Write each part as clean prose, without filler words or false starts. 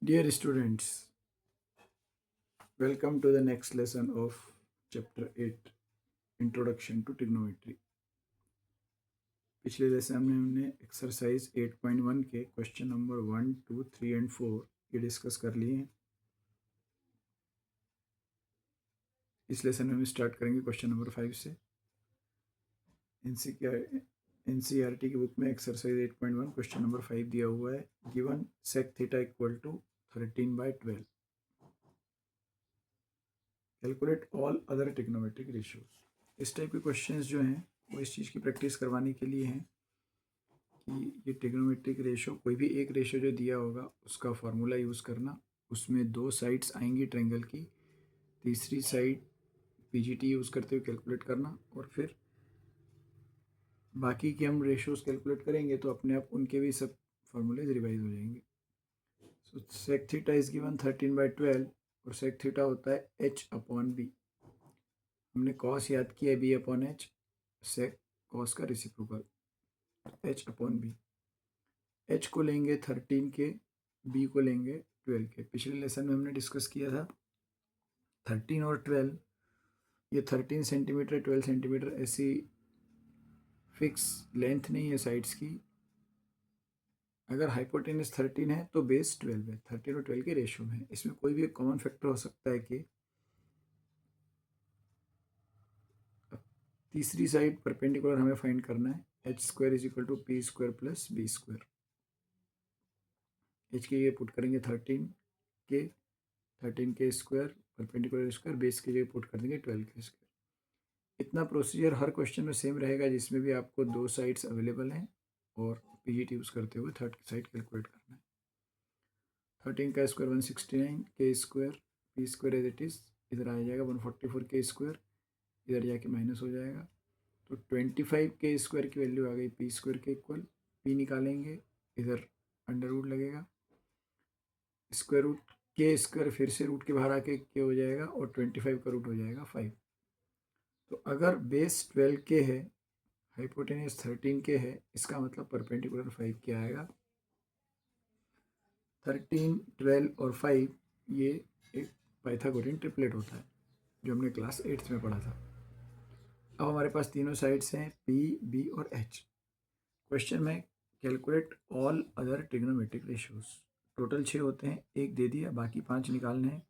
Dear students, welcome to the next lesson of chapter 8 Introduction to Trigonometry. पिछले lesson में हमने exercise 8.1 के question number 1, 2, 3 and 4 ये discuss कर लिए हैं। इस लेसन में हम स्टार्ट करेंगे क्वेश्चन नंबर 5 से। एनसीईआरटी की बुक में एक्सरसाइज 8.1 क्वेश्चन नंबर 5 दिया हुआ है। Given sec theta equal to 13/12, calculate all other trigonometric ratios. इस टाइप के क्वेश्चंस जो हैं वो इस चीज़ की प्रैक्टिस करवाने के लिए हैं कि ये ट्रिग्नोमेट्रिक रेशो, कोई भी एक रेशो जो दिया होगा उसका फार्मूला यूज़ करना, उसमें दो साइड्स आएंगी ट्रायंगल की, तीसरी साइड पीजीटी यूज़ करते हुए कैलकुलेट करना, और फिर बाकी के हम रेशोज कैलकुलेट करेंगे तो अपने आप उनके भी सब फार्मूलेज रिवाइज हो जाएंगे। सो सेक थीटा इज गिवन 13/12 और सेक थीटा होता है h/b। हमने कॉस याद किया b/h, सेक कॉस का रेसिप्रोकल h/b। h को लेंगे 13 के, b को लेंगे 12 के। पिछले लेसन में हमने डिस्कस किया था 13 और 12, ये 13 सेंटीमीटर 12 सेंटीमीटर ऐसी फिक्स लेंथ नहीं है साइड्स की। अगर हाइपोटेनस 13 है तो बेस 12 है, 13 और 12 के रेशियो में। इसमें कोई भी एक कॉमन फैक्टर हो सकता है कि तीसरी साइड परपेंडिकुलर हमें फाइंड करना है। h² = p² + b²। h की जगह पुट करेंगे 13 के स्क्वायर, परपेंडिकुलर स्क्वायर, बेस की जगह पुट कर देंगे 12 के स्क्वायर। इतना प्रोसीजर हर क्वेश्चन में सेम रहेगा जिसमें भी आपको दो साइड्स अवेलेबल हैं और पीजीटी यूज़ करते हुए थर्ड साइड कैलकुलेट करना है। 13 का स्क्वायर 169 के square, p² as it is, इधर आ जाएगा 144 के स्क्वायर, इधर जाके माइनस हो जाएगा। तो 25 के स्क्वायर की वैल्यू आ गई p² के इक्वल। p निकालेंगे, इधर अंडर रूट लगेगा, स्क्वायर रूट के स्क्वायर फिर से रूट के बाहर आके के हो जाएगा और 25 का रूट हो जाएगा 5। तो अगर बेस 12 के है, हाइपोटेनस 13 के है, इसका मतलब परपेंडिकुलर 5 क्या आएगा। 13, 12 और 5 ये एक पाइथागोरियन ट्रिपलेट होता है जो हमने क्लास 8th में पढ़ा था। अब हमारे पास तीनों साइड्स हैं p, b और h। क्वेश्चन में calculate all other trigonometric ratios. Total 6 होते हैं, एक दे दिया, बाकी 5 निकालने हैं।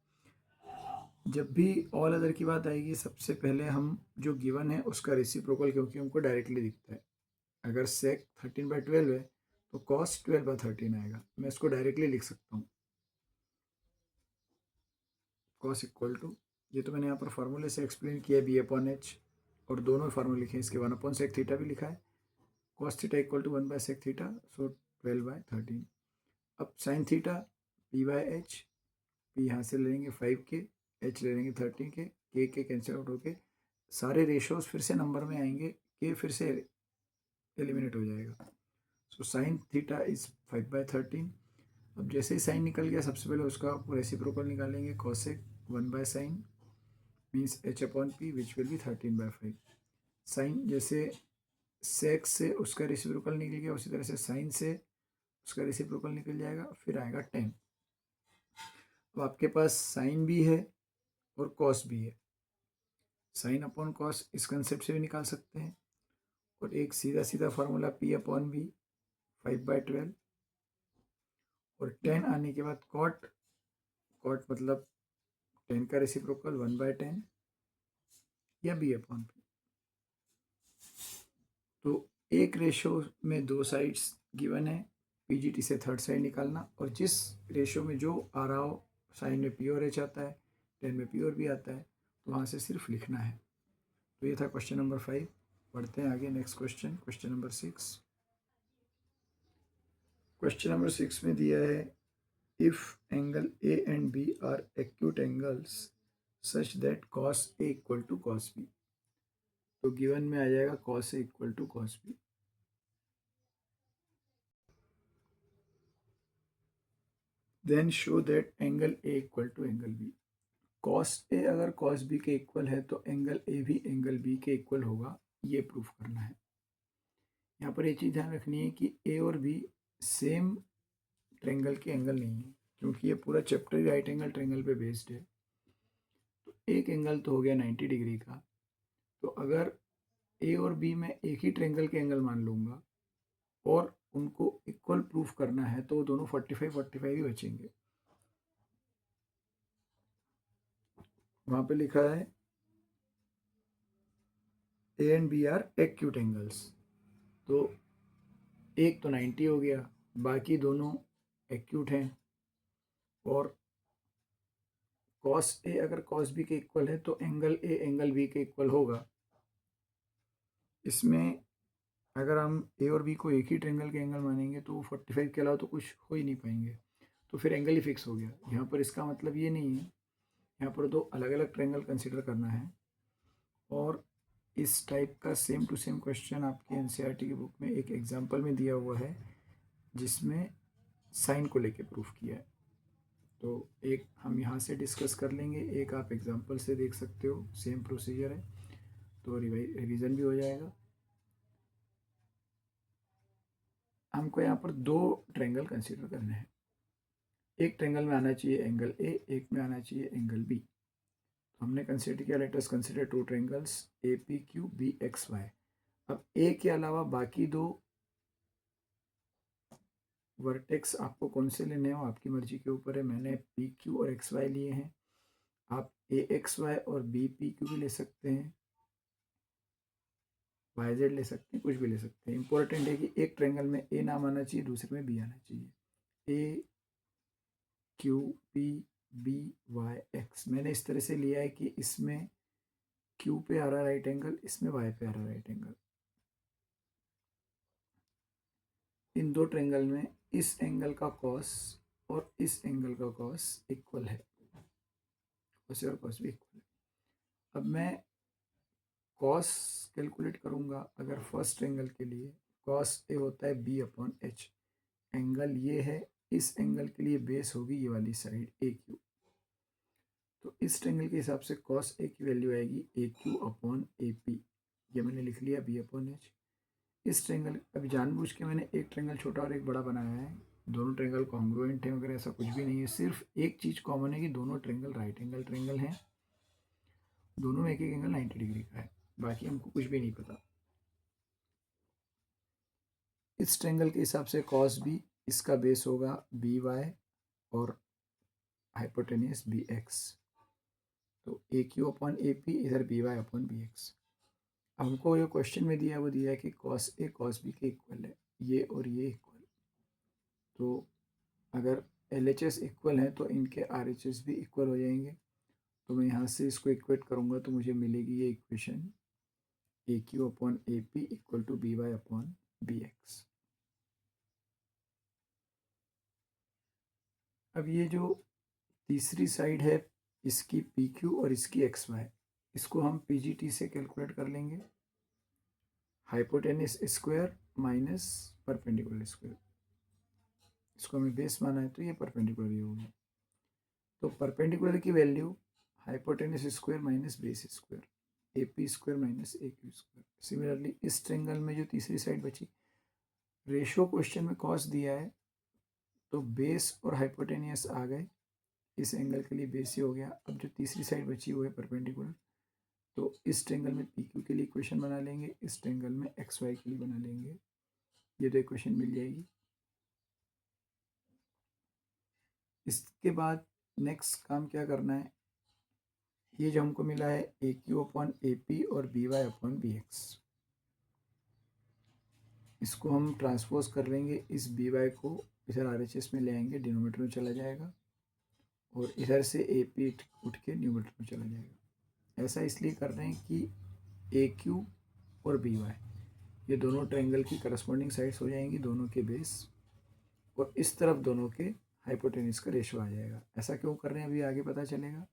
जब भी ऑल अदर की बात आएगी सबसे पहले हम जो गिवन है उसका रेसिप्रोकल, क्योंकि हमको डायरेक्टली दिखता है। अगर सेक 13/12 है तो कॉस 12/13 आएगा। मैं इसको डायरेक्टली लिख सकता हूँ, कॉस इक्वल टू, ये तो मैंने यहाँ पर फार्मूले से एक्सप्लेन किया है, b/h, और दोनों फार्मूले लिखे हैं इसके। 1/sec थीटा भी लिखा है, cos theta equal to 1/sec theta, so 12/13। अब साइन थीटा p/h, p यहाँ से ले लेंगे 5 के, h ले लेंगे 13 के कैंसिल आउट होके सारे रेशियोज फिर से नंबर में आएंगे, के फिर से एलिमिनेट हो जाएगा। So sine theta is 5/13। अब जैसे ही साइन निकल गया सबसे पहले उसका रेसिप्रोकल निकालेंगे, cosec 1/sin means h/p which will be 13/5। Sine जैसे सेक से उसका रेसिप्रोकल निकल गया, उसी तरह से साइन से उसका रेसिप्रोकल निकल जाएगा, फिर आएगा टेन। तो आपके पास साइन भी है और कॉस भी है। साइन अपॉन कॉस इस कंसेप्ट से भी निकाल सकते हैं, और एक सीधा सीधा फार्मूला p/b 5/12, और टेन आने के बाद कॉट मतलब 10 का रेसिप्रोकल 1/10 या b/p। तो एक रेशो में दो साइड्स गिवन है, पीजीटी से थर्ड साइड निकालना, और जिस रेशो में जो आ रहा हो, साइन में p और h आता है, 10 में p और b आता है, तो वहाँ से सिर्फ लिखना है। तो ये था क्वेश्चन नंबर 5। पढ़ते हैं आगे next question, question number 6। Question number 6 में दिया है if angle A and B are acute angles such that cos a equal to cos b। तो गिवन में आ जाएगा cos a equal to cos b। Then show that angle a equal to angle b। cos a अगर cos b के equal है तो angle a भी angle b के इक्वल होगा, ये प्रूफ करना है। यहाँ पर एक चीज़ ध्यान रखनी है कि a और b सेम ट्रायंगल के एंगल नहीं है, क्योंकि ये पूरा चैप्टर ही राइट एंगल ट्रायंगल पे बेस्ड है। तो एक एंगल तो हो गया 90 डिग्री का। तो अगर ए और बी में एक ही ट्रायंगल के एंगल मान लूँगा और उनको इक्वल प्रूफ करना है तो दोनों 45 ही बचेंगे। वहाँ पे लिखा है A and B are acute angles. तो एक तो 90 हो गया, बाकी दोनों एक्यूट हैं। और कॉस ए अगर कॉस बी के इक्वल है तो एंगल ए एंगल बी के इक्वल होगा। इसमें अगर हम ए और बी को एक ही ट्रायंगल के एंगल मानेंगे तो 45 के अलावा तो कुछ हो ही नहीं पाएंगे, तो फिर एंगल ही फिक्स हो गया। यहाँ पर इसका मतलब ये नहीं है, यहाँ पर दो अलग अलग ट्रायंगल कंसिडर करना है। और इस टाइप का सेम टू सेम क्वेश्चन आपके एनसीईआरटी की बुक में एक एग्जाम्पल में दिया हुआ है जिसमें साइन को लेके प्रूफ किया है। तो एक हम यहाँ से डिस्कस कर लेंगे, एक आप एग्जाम्पल से देख सकते हो, सेम प्रोसीजर है तो रिवीजन भी हो जाएगा। हमको यहाँ पर दो ट्रायंगल कंसीडर करने हैं। एक ट्रायंगल में आना चाहिए एंगल ए, एक में आना चाहिए एंगल बी। तो हमने कंसीडर किया, let us consider two triangles A P Q B X Y. अब ए के अलावा बाकी दो वर्टेक्स आपको कौन से लेने हो आपकी मर्जी के ऊपर है। मैंने पी क्यू और एक्स वाई लिए हैं, आप ए एक्स वाई और बी पी क्यू भी ले सकते हैं, वाई जेड ले सकते हैं, कुछ भी ले सकते हैं। इंपॉर्टेंट है कि एक ट्रायंगल में ए नाम आना चाहिए, दूसरे में बी आना चाहिए। A Q P B Y X मैंने इस तरह से लिया है कि इसमें क्यू पे आ रहा राइट एंगल, इसमें वाई पे आ रहा राइट एंगल। इन दो ट्रायंगल में इस एंगल का कॉस और इस एंगल का कॉस इक्वल है, कॉस और कॉस भी इक्वल है। अब मैं कॉस कैलकुलेट करूंगा। अगर फर्स्ट एंगल के लिए कॉस ए होता है बी अपॉन एच, एंगल ये है, इस एंगल के लिए बेस होगी ये वाली साइड ए क्यू। तो इस ट्रायंगल के हिसाब से कॉस ए की वैल्यू आएगी ए क्यू अपॉन ए पी, ये मैंने लिख लिया बी अपॉन एच। इस ट्रायंगल, अभी जानबूझ के मैंने एक ट्रायंगल छोटा और एक बड़ा बनाया है, दोनों ट्रायंगल कॉन्ग्रुएंट हैं वगैरह ऐसा कुछ भी नहीं है। सिर्फ एक चीज़ कॉमन है कि दोनों ट्रायंगल राइट एंगल ट्रायंगल हैं, दोनों में एक एक एंगल 90 डिग्री का है, बाकी हमको कुछ भी नहीं पता। इस ट्रायंगल के हिसाब से कॉस बी, इसका बेस होगा बी वाई और हाइपोटेनियस बी एक्स। तो A Q upon A P, इधर B Y upon B X. हमको ये क्वेश्चन में दिया, वो दिया है कि कॉस ए कॉस बी के इक्वल है, ये और ये इक्वल। तो अगर एल एच एस इक्वल है तो इनके आर एच एस भी इक्वल हो जाएंगे। तो मैं यहाँ से इसको इक्वेट करूँगा तो मुझे मिलेगी ये equation A Q upon A P equal to B Y upon B X. अब ये जो तीसरी साइड है इसकी पी क्यू और इसकी एक्स वाई, इसको हम पी जी टी से कैलकुलेट कर लेंगे। Hypotenuse square minus perpendicular square, इसको हमें बेस माना है तो ये परपेंडिकुलर ही होगी। तो परपेंडिकुलर की value hypotenuse square minus base square, A P square minus A Q square. Similarly इस ट्रायंगल में जो तीसरी साइड बची, रेशो क्वेश्चन में कॉस दिया है तो बेस और हाइपोटेनियस आ गए, इस एंगल के लिए बेस ही हो गया। अब जो तीसरी साइड बची वो है परपेंडिकुलर, तो इस ट्रायंगल में पी क्यू के लिए इक्वेशन बना लेंगे, इस ट्रायंगल में एक्स वाई के लिए बना लेंगे, ये दो इक्वेशन मिल जाएगी। इसके बाद नेक्स्ट काम क्या करना है, ये जो हमको मिला है A Q upon A P और B Y upon B X, इसको हम ट्रांसपोज कर लेंगे, इस बी वाई को इधर आर एच एस में ले आएंगे, डिनोमीटर में चला जाएगा, और इधर से ए पी उठ के न्यूमीटर में चला जाएगा। ऐसा इसलिए कर रहे हैं कि ए क्यू और बी वाई ये दोनों ट्रायंगल की करस्पॉन्डिंग साइड्स हो जाएंगी, दोनों के बेस, और इस तरफ दोनों के हाइपोटेनिस का रेशो आ जाएगा। ऐसा क्यों कर रहे हैं अभी आगे पता चलेगा।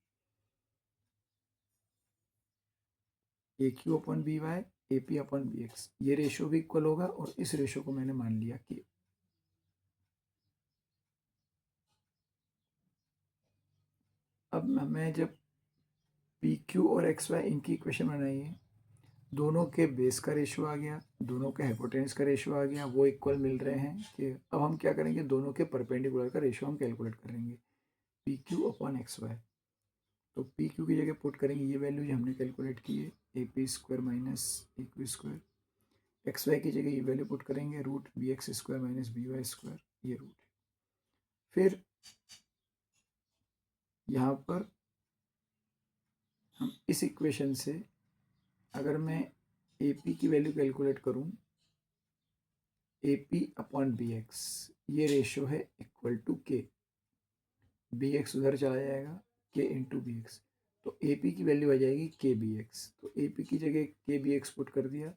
A Q upon B Y, A P upon B X, ये रेशो भी इक्वल होगा, और इस रेशो को मैंने मान लिया कि अब मैं जब पी क्यू और एक्स वाई इनकी इक्वेशन बनाई है दोनों के बेस का रेशियो आ गया, दोनों के हाइपोटेन्यूज का रेशियो आ गया, वो इक्वल मिल रहे हैं कि अब हम क्या करेंगे, दोनों के परपेंडिकुलर का रेशियो हम कैलकुलेट करेंगे, P Q upon X Y. तो पी क्यू की जगह पुट करेंगे ये वैल्यू जो हमने कैलकुलेट की है, A P square minus A Q square. X Y की जगह ये वैल्यू पुट करेंगे, root B X square minus B Y square, ये रूट है। फिर यहाँ पर हम इस इक्वेशन से अगर मैं ए पी की वैल्यू कैलकुलेट करूँ, A P upon B X, ये रेशियो है equal to K, B X उधर चला जाएगा, के इंटू बी एक्स, तो ए पी की वैल्यू आ जाएगी के बी एक्स। तो ए पी की जगह के बी एक्स पुट कर दिया,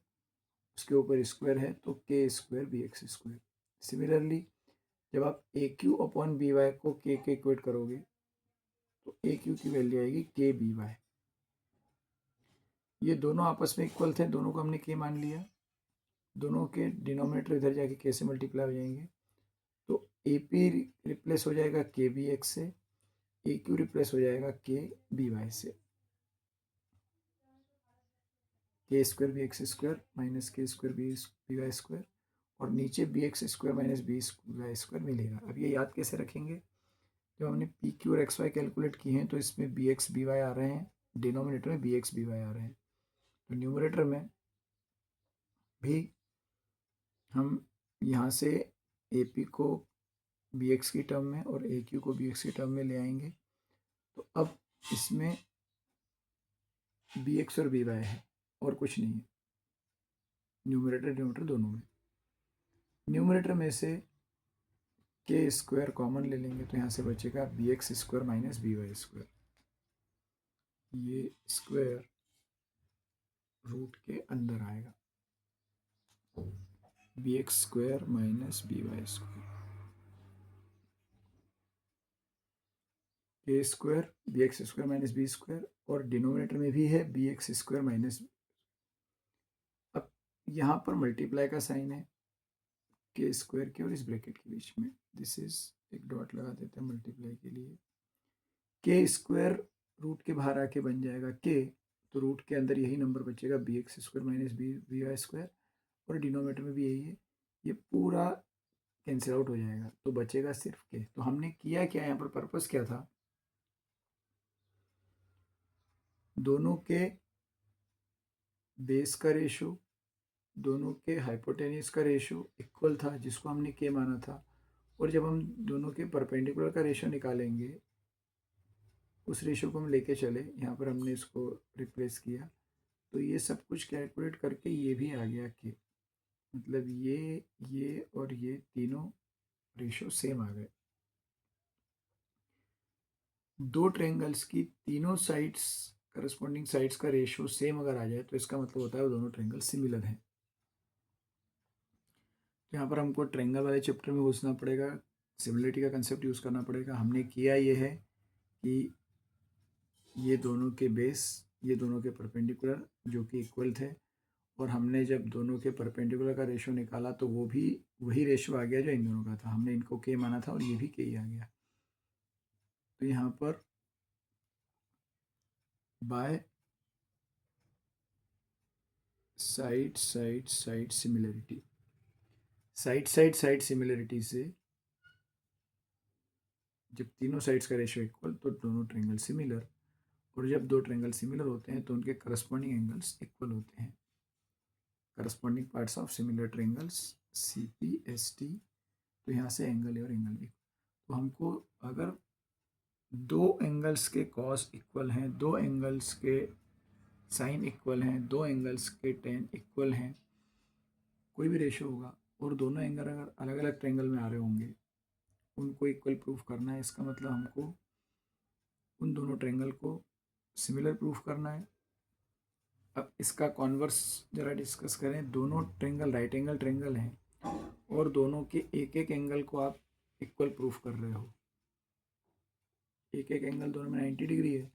उसके ऊपर स्क्वायर है तो K square B X square. Similarly जब आप A Q upon B Y को के इक्वेट करोगे तो ए क्यू की वैल्यू आएगी के बी वाई। ये दोनों आपस में इक्वल थे, दोनों को हमने के मान लिया, दोनों के डिनोमिनेटर इधर जाके के से मल्टीप्लाई हो जाएंगे, तो ए पी रिप्लेस हो जाएगा के बी एक्स से, ए क्यू रिप्लेस हो जाएगा के बी वाई से, K square B X square minus K square B Y square, और नीचे B X square minus B Y square मिलेगा। अब ये याद कैसे रखेंगे, जब हमने पी क्यू और एक्स वाई कैलकुलेट किए हैं तो इसमें बी एक्स बी वाई आ रहे हैं, डिनोमिनेटर में बी एक्स बी वाई आ रहे हैं, तो न्यूमरेटर में भी हम यहाँ से ए पी को बी एक्स की टर्म में और ए क्यू को बी एक्स की टर्म में ले आएंगे। तो अब इसमें बी एक्स और बी वाई है और कुछ नहीं है, न्यूमरेटर डिनोमिनेटर दोनों में। न्यूमरेटर में से के स्क्वायर कॉमन ले लेंगे तो यहाँ से बचेगा B X square minus B Y square, ये स्क्वायर रूट के अंदर आएगा, B X square minus B Y square, A square B X square minus B square, और डिनोमिनेटर में भी है बी एक्स स्क्वायर माइनस। अब यहाँ पर मल्टीप्लाई का साइन है के स्क्वायर के और इस ब्रैकेट के बीच में, दिस इज एक डॉट लगा देते हैं मल्टीप्लाई के लिए। के स्क्वायर रूट के बाहर आके बन जाएगा के, तो रूट के अंदर यही नंबर बचेगा B X square minus B Y square, और डिनोमिनेटर में भी यही है, ये पूरा कैंसिल आउट हो जाएगा तो बचेगा सिर्फ के। तो हमने किया क्या, यहाँ पर पर्पस क्या था, दोनों के बेस का रेशो, दोनों के हाइपोटेन्यूज का रेशो इक्वल था जिसको हमने के माना था, और जब हम दोनों के परपेंडिकुलर का रेशो निकालेंगे उस रेशो को हम लेके चले, यहाँ पर हमने इसको रिप्लेस किया, तो ये सब कुछ कैलकुलेट करके ये भी आ गया के, मतलब ये और ये तीनों रेशो सेम आ गए। दो ट्रायंगल्स की तीनों साइड्स करस्पॉन्डिंग साइड्स का रेशियो सेम अगर आ जाए तो इसका मतलब होता है वो दोनों ट्रायंगल सिमिलर हैं। तो यहाँ पर हमको ट्रायंगल वाले चैप्टर में घुसना पड़ेगा, सिमिलरिटी का कंसेप्ट यूज़ करना पड़ेगा। हमने किया ये है कि ये दोनों के बेस, ये दोनों के परपेंडिकुलर जो कि इक्वल थे, और हमने जब दोनों के परपेंडिकुलर का रेशियो निकाला तो वो भी वही रेशियो आ गया जो इन दोनों का था, हमने इनको के माना था और ये भी के ही आ गया। तो यहाँ पर by side side side similarity, side side side similarity से जब तीनों साइड्स का रेशियो इक्वल तो दोनों ट्रायंगल सिमिलर, और जब दो ट्रायंगल सिमिलर होते हैं तो उनके करस्पॉन्डिंग एंगल्स इक्वल होते हैं, corresponding parts of similar triangles C P S T. तो यहाँ से एंगल ए और एंगल बी, तो हमको अगर दो एंगल्स के कॉस इक्वल हैं, दो एंगल्स के साइन इक्वल हैं, दो एंगल्स के टेन इक्वल हैं, कोई भी रेशियो होगा और दोनों एंगल अगर अलग अलग ट्रायंगल में आ रहे होंगे उनको इक्वल प्रूफ करना है, इसका मतलब हमको उन दोनों ट्रायंगल को सिमिलर प्रूफ करना है। अब इसका कॉन्वर्स जरा डिस्कस करें, दोनों ट्रायंगल राइट एंगल ट्रायंगल हैं और दोनों के एक एक एंगल को आप इक्वल प्रूफ कर रहे हो, एक एक एंगल दोनों में 90 डिग्री है,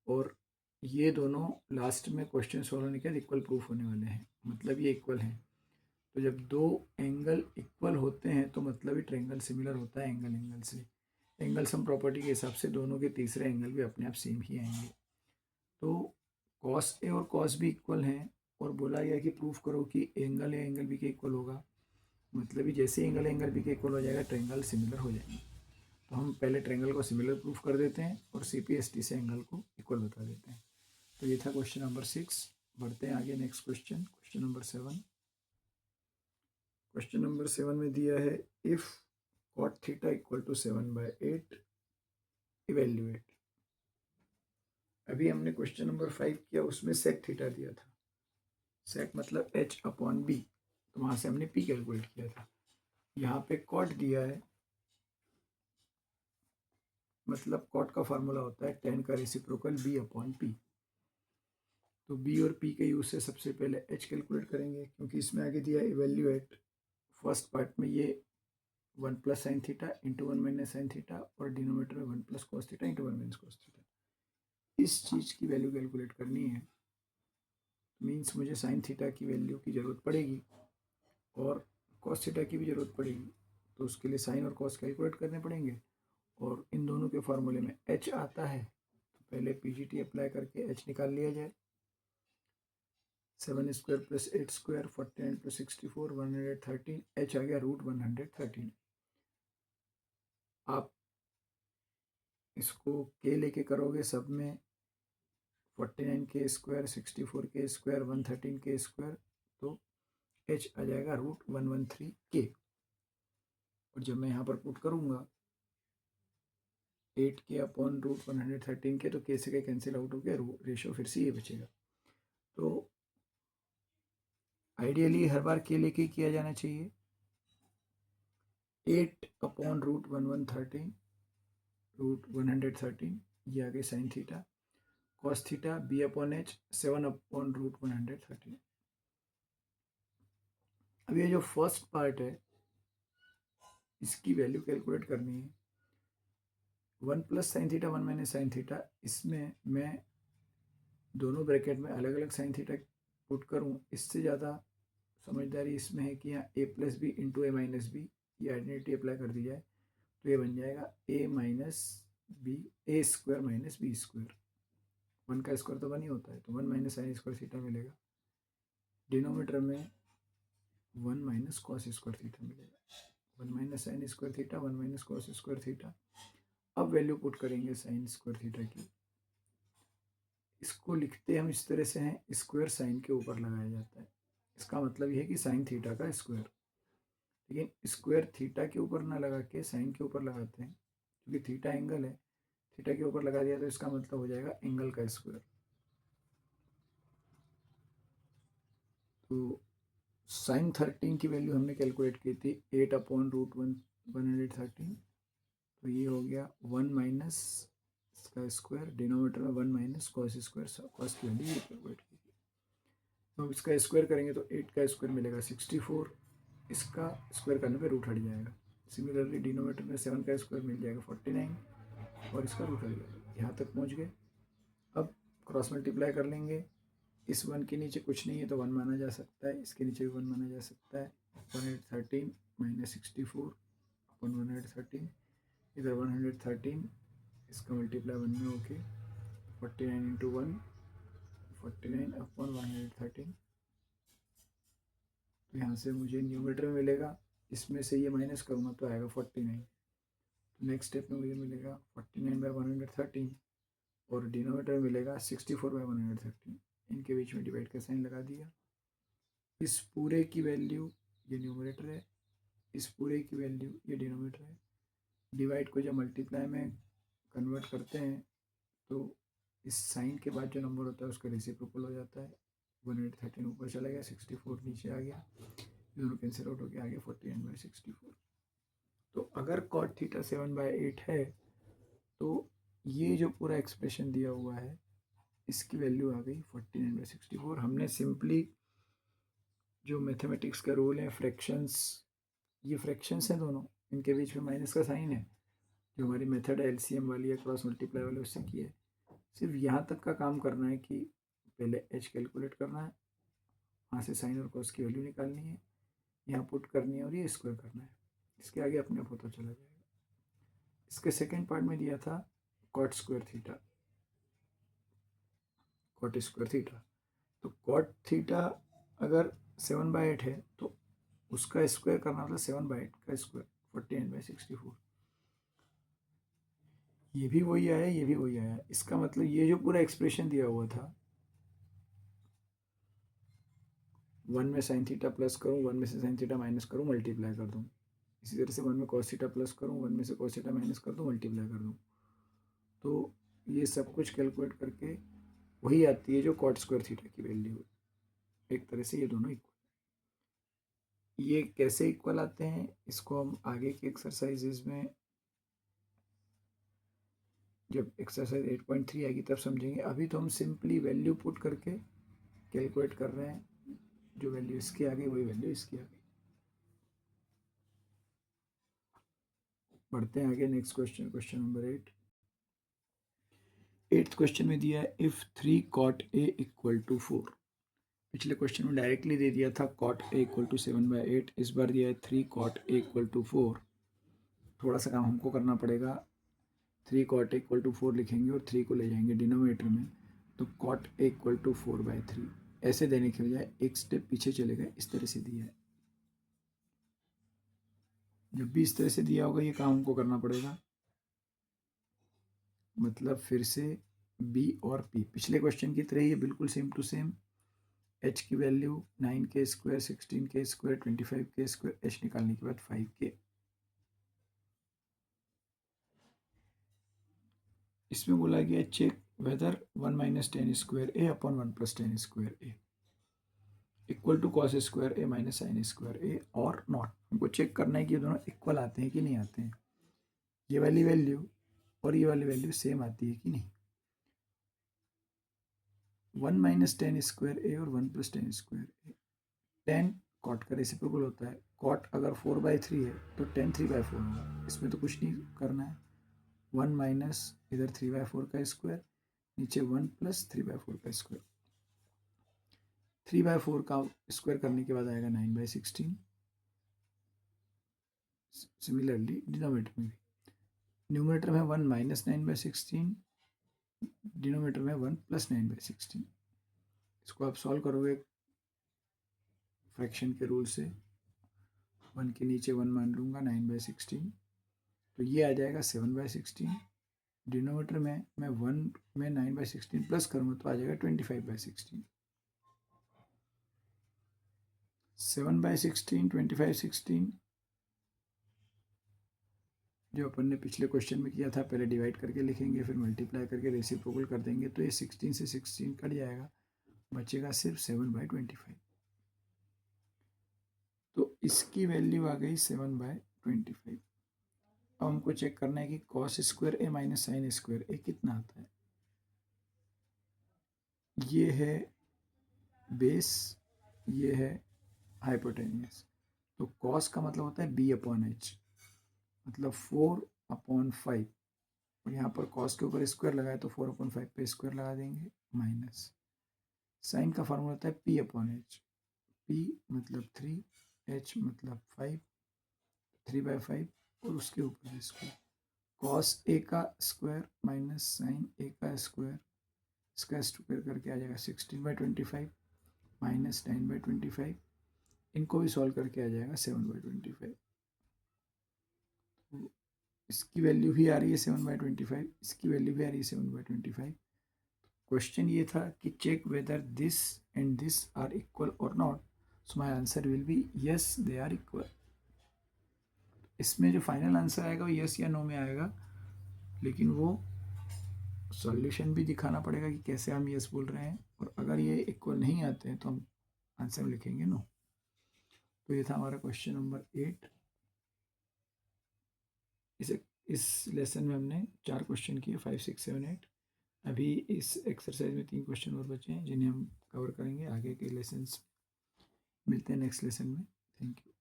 और ये दोनों लास्ट में क्वेश्चन सॉल्व होने के बाद इक्वल प्रूफ होने वाले हैं, मतलब ये इक्वल हैं। तो जब दो एंगल इक्वल होते हैं तो मतलब ही ट्रायंगल सिमिलर होता है एंगल एंगल से। एंगल सम प्रॉपर्टी के हिसाब से दोनों के तीसरे एंगल भी अपने आप सेम ही आएंगे। तो कॉस ए और कॉस बी इक्वल हैं और बोला गया कि प्रूफ करो कि एंगल ए एंगल बी के इक्वल होगा, मतलब कि जैसे एंगल एंगल बी के इक्वल हो जाएगा ट्रायंगल सिमिलर हो जाएंगे। तो हम पहले ट्रायंगल को सिमिलर प्रूफ कर देते हैं और CPST से एंगल को इक्वल बता देते हैं। तो ये था क्वेश्चन नंबर 6। बढ़ते हैं आगे next question, question number 7। Question number 7 में दिया है if cot theta equal to 7/8 evaluate. अभी हमने क्वेश्चन नंबर 5 किया, उसमें सेक थीटा दिया था, सेक मतलब H/B, तो वहाँ से हमने P कैलकुलेट किया था। यहाँ पे कॉट दिया है, मतलब कॉट का फार्मूला होता है tan का रेसिप्रोकल B/P। तो B और P के यूज से सबसे पहले H कैलकुलेट करेंगे, क्योंकि इसमें आगे दिया है इवेल्युएट। फर्स्ट पार्ट में ये 1 plus sine theta into 1 minus sine theta और डिनोमीटर में 1 plus cos theta into 1 minus cos theta, इस चीज़ की वैल्यू कैलकुलेट करनी है। मीन्स मुझे साइन थीटा की वैल्यू की ज़रूरत पड़ेगी और कॉस थीटा की भी ज़रूरत पड़ेगी, तो उसके लिए साइन और कॉस कैलकुलेट करने पड़ेंगे। और इन दोनों के फार्मूले में H आता है, तो पहले PGT अप्लाई करके H निकाल लिया जाए। 7 square plus 8 square 49 plus 64 113, H आ गया √113। आप इसको के लेके करोगे सब में, 49 के स्क्वायर 64 के स्क्वायर 113 के स्क्वायर, तो H आ जाएगा √113 के। और जब मैं यहाँ पर पुट करूँगा 8 के अपॉन √113 के, तो के से कैंसिल आउट हो गया, रेशो फिर से ये बचेगा। तो आइडियली हर बार के लेके किया जाना चाहिए। 8 अपॉन √113 ये आ गई sine theta, cos theta B/H 7 upon √113। अब ये जो फर्स्ट पार्ट है इसकी वैल्यू कैलकुलेट करनी है। 1 plus sine theta 1 minus sine theta, इसमें मैं दोनों ब्रैकेट में अलग अलग साइन थीटा पुट करूँ, इससे ज़्यादा समझदारी इसमें है कि यहाँ a plus B into A minus B, ये आइडेंटिटी अप्लाई कर दी जाए, तो ये बन जाएगा a minus B, A square minus B square. 1 का स्क्वायर तो 1 ही होता है, तो 1 माइनस साइन स्क्वायर थीटा मिलेगा। डिनोमीटर में 1 माइनस कॉस स्क्वायर थीटा मिलेगा। 1 minus sine square theta 1 minus cos square theta. अब वैल्यू पुट करेंगे साइन स्क्वायर थीटा की। इसको लिखते हम इस तरह से हैं, स्क्वायर साइन के ऊपर लगाया जाता है। इसका मतलब ये है कि साइन थीटा का स्क्वायर, लेकिन स्क्वायर थीटा के ऊपर ना लगा के साइन के ऊपर लगाते हैं, क्योंकि थीटा एंगल है, थीटा के ऊपर लगा दिया तो इसका मतलब हो जाएगा एंगल का स्क्वायर। तो साइन 13 की वैल्यू हमने कैलकुलेट की थी 8 अपॉन √113, तो ये हो गया 1 माइनस इसका स्क्वायर, डिनोमीटर में 1 माइनस कॉस स्क्वायर, कॉस की वैल्यू ये कैलकुलेट की थी। तो इसका स्क्वायर करेंगे तो 8 का स्क्वायर मिलेगा 64, इसका स्क्वायर करने पे रूट हट जाएगा। सिमिलरली डिनोमीटर में 7 का स्क्वायर मिल जाएगा 49 और इसका रूट हट जाएगा। यहाँ तक पहुँच गए। अब क्रॉस मल्टीप्लाई कर लेंगे, इस 1 के नीचे कुछ नहीं है तो 1 माना जा सकता है, इसके नीचे भी 1 माना जा सकता है। 113 माइनस 64 अपन 113, इधर 113, इसका मल्टीप्लाई 1 में होके 49 इंटू 1 49 अपॉन 113। तो यहाँ से मुझे न्यूमरेटर में मिलेगा, इसमें से ये माइनस करूँगा तो आएगा 49। तो नेक्स्ट स्टेप में मुझे मिलेगा 49/113 और डिनोमीटर में मिलेगा 64/113। इनके बीच में डिवाइड का साइन लगा दिया। इस पूरे की वैल्यू ये न्यूमरेटर है, इस पूरे की वैल्यू ये डिनोमीटर है। डिवाइड को जब मल्टीप्लाई में कन्वर्ट करते हैं तो इस साइन के बाद जो नंबर होता है उसका रेसिप्रोकल हो जाता है। 113 ऊपर चला गया, 64 नीचे आ गया, दोनों कैंसिल आउट हो गया, आ गया 49/64। तो अगर कॉट थीटा 7/8 है तो ये जो पूरा एक्सप्रेशन दिया हुआ है इसकी वैल्यू आ गई 49/64। हमने सिंपली जो मैथमेटिक्स का रूल है फ्रैक्शंस, ये फ्रैक्शंस हैं दोनों, इनके बीच में माइनस का साइन है, जो हमारी मेथड है LCM वाली या क्रॉस मल्टीप्लाई वाली उससे की है। सिर्फ यहाँ तक का काम करना है कि पहले H कैलकुलेट करना है, वहाँ से साइन और कॉस की वैल्यू निकालनी है, यहाँ पुट करनी है और ये स्क्वायर करना है। इसके आगे अपने आप होता चला जाएगा। इसके सेकेंड पार्ट में दिया था cot square theta, cot square theta. तो कॉट थीटा अगर 7/8 है तो उसका स्क्वायर करना मतलब 7/8 का स्क्वायर 49/64। ये भी वही आया, ये भी वही आया। इसका मतलब ये जो पूरा एक्सप्रेशन दिया हुआ था, 1 में साइन थीटा प्लस करूँ, 1 में से साइन थीटा माइनस करूँ, मल्टीप्लाई कर दूँ। इसी तरह से 1 में कॉस थीटा प्लस करूँ, 1 में से कॉस थीटा माइनस कर दूँ, मल्टीप्लाई कर दूँ। तो ये सब कुछ कैलकुलेट करके वही आती है जो कॉट स्क्वायर थीटा की वैल्यू है। एक तरह से ये दोनों इक्वल। ये कैसे इक्वल आते हैं इसको हम आगे की एक्सरसाइजेज में, जब एक्सरसाइज 8.3 आएगी तब समझेंगे। अभी तो हम सिंपली वैल्यू पुट करके कैलकुलेट कर रहे हैं, जो वैल्यू इसकी आ गई वही वैल्यू इसकी आ गई। बढ़ते हैं आगे next question, question number 8। 8th question में दिया है if 3 cot a equal to 4। पिछले क्वेश्चन में डायरेक्टली दे दिया था cot a इक्वल टू 7/8। इस बार दिया है 3 cot a इक्वल टू 4। थोड़ा सा काम हमको करना पड़ेगा। 3 cot a इक्वल टू 4 लिखेंगे और 3 को ले जाएंगे डिनोमिनेटर में, तो cot a इक्वल टू 4/3। ऐसे देने के बजाय एक स्टेप पीछे चले गए, इस तरह से दिया है। जब भी इस तरह से दिया होगा ये काम हमको करना पड़ेगा। मतलब फिर से b और p पिछले क्वेश्चन की तरह ही बिल्कुल सेम टू सेम। h की value 9k square, 16k square, 25k square, h निकालने के बाद 5k। इसमें बोला गया check whether 1 minus 10 square A upon 1 plus 10 square A equal to cos square A minus sine square A और not. हमको check करना है कि ये दोनों इक्वल आते हैं कि नहीं आते हैं, ये वाली वैल्यू और ये वाली वैल्यू सेम आती है कि नहीं। 1 माइनस 10 स्क्वायर ए और 1 प्लस 10 स्क्वायर ए, 10 कॉट का रेसिप्रोकल होता है। कॉट अगर 4/3 है तो 10 3/4 होगा। इसमें तो कुछ नहीं करना है। 1 माइनस इधर 3/4 का स्क्वायर, नीचे 1 प्लस 3/4 का स्क्वायर। 3/4 का स्क्वायर करने के बाद आएगा 9/16। सिमिलरली डिनोमिनेटर में भी, न्यूमिनेटर में 1 माइनस 9/16, डिनोमिनेटर में 1 प्लस 9/16। इसको आप सॉल्व करोगे फ्रैक्शन के रूल से। 1 के नीचे 1 मान लूँगा, 9/16, तो ये आ जाएगा 7/16। डिनोमिनेटर में मैं 1 में 9/16 प्लस करूँगा तो आ जाएगा 25/16। 7/16, 25/16 जो अपन ने पिछले क्वेश्चन में किया था, पहले डिवाइड करके लिखेंगे फिर मल्टीप्लाई करके रेसिप्रोकल कर देंगे, तो ये 16 से 16 कट जाएगा, बचेगा सिर्फ 7/25। तो इसकी वैल्यू आ गई 7/25। अब हमको चेक करना है कि cos square A minus sine square ए कितना आता है। ये है बेस, ये है हाइपोटेन्यूस। तो कॉस का मतलब होता है b/h, मतलब 4/5। और यहाँ पर कॉस के ऊपर स्क्वायर लगाए तो 4/5 पे स्क्वायर लगा देंगे, माइनस साइन का फार्मूला होता है p/h। p मतलब 3, h मतलब 5, 3/5 और उसके ऊपर स्क्वायर। कॉस a का स्क्वायर माइनस साइन a का स्क्वायर, इसका स्क्वायर करके आ जाएगा 16/25 माइनस 9/25। इनको भी सॉल्व करके आ जाएगा 7/25। तो इसकी वैल्यू भी आ रही है 7/25, इसकी वैल्यू भी आ रही है 7/25। क्वेश्चन ये था कि check whether this and this are equal और not. So my answer will be yes they are equal. इसमें जो फाइनल आंसर आएगा वो यस या नो में आएगा, लेकिन वो सॉल्यूशन भी दिखाना पड़ेगा कि कैसे हम यस बोल रहे हैं, और अगर ये इक्वल नहीं आते हैं तो हम आंसर में लिखेंगे नो। तो ये था हमारा क्वेश्चन नंबर 8। इस लेसन में हमने 4 क्वेश्चन किए, 5, 6, 7, 8। अभी इस एक्सरसाइज में 3 क्वेश्चन और बचे हैं जिन्हें हम कवर करेंगे आगे के लेसन्स। मिलते हैं नेक्स्ट लेसन में। Thank you.